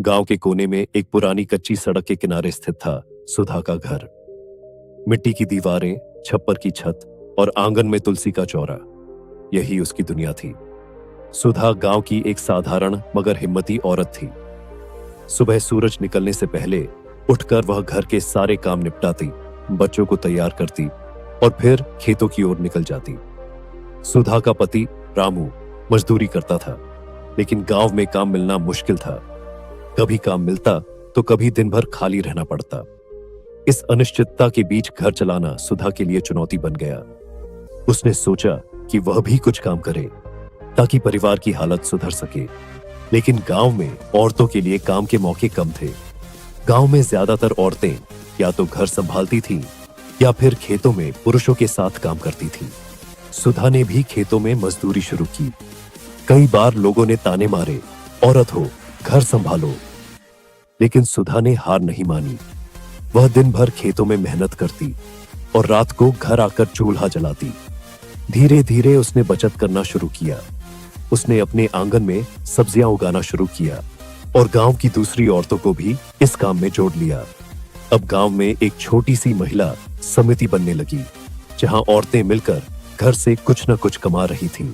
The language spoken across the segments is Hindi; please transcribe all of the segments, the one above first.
गांव के कोने में एक पुरानी कच्ची सड़क के किनारे स्थित था सुधा का घर। मिट्टी की दीवारें, छप्पर की छत और आंगन में तुलसी का चौरा, यही उसकी दुनिया थी। सुधा गांव की एक साधारण मगर हिम्मती औरत थी। सुबह सूरज निकलने से पहले उठकर वह घर के सारे काम निपटाती, बच्चों को तैयार करती और फिर खेतों की ओर निकल जाती। सुधा का पति रामू मजदूरी करता था, लेकिन गांव में काम मिलना मुश्किल था। कभी काम मिलता तो कभी दिन भर खाली रहना पड़ता। इस अनिश्चितता के बीच घर चलाना सुधा के लिए चुनौती बन गया। उसने सोचा कि वह भी कुछ काम करे ताकि परिवार की हालत सुधर सके, लेकिन गांव में औरतों के लिए काम के मौके कम थे। गांव में ज्यादातर औरतें या तो घर संभालती थीं या फिर खेतों में पुरुषों के साथ काम करती थीं। सुधा ने भी खेतों में मजदूरी शुरू की। कई बार लोगों ने ताने मारे, औरत हो, घर संभालो, लेकिन सुधा ने हार नहीं मानी। वह दिन भर खेतों में मेहनत करती और रात को घर आकर चूल्हा जलाती। धीरे धीरे उसने बचत करना शुरू किया। उसने अपने आंगन में सब्जियां उगाना शुरू किया और गांव की दूसरी औरतों को भी इस काम में जोड़ लिया। अब गांव में एक छोटी सी महिला समिति बनने लगी, जहां औरतें मिलकर घर से कुछ न कुछ कमा रही थीं।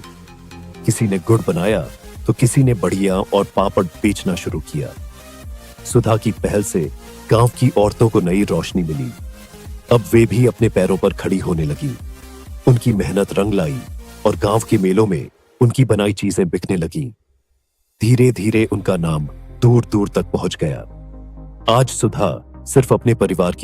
किसी ने गुड़ बनाया तो किसी ने बढ़िया और पापड़ बेचना शुरू किया। सुधा की पहल से गांव की औरतों को नई रोशनी मिली। अब वे भी अपने पैरों पर खड़ी होने लगी। उनकी मेहनत रंग लाई और गांव के मेलों में उनकी बनाई चीजें बिकने लगी। धीरे धीरे उनका नाम दूर दूर तक पहुंच गया। आज सुधा सिर्फ अपने परिवार की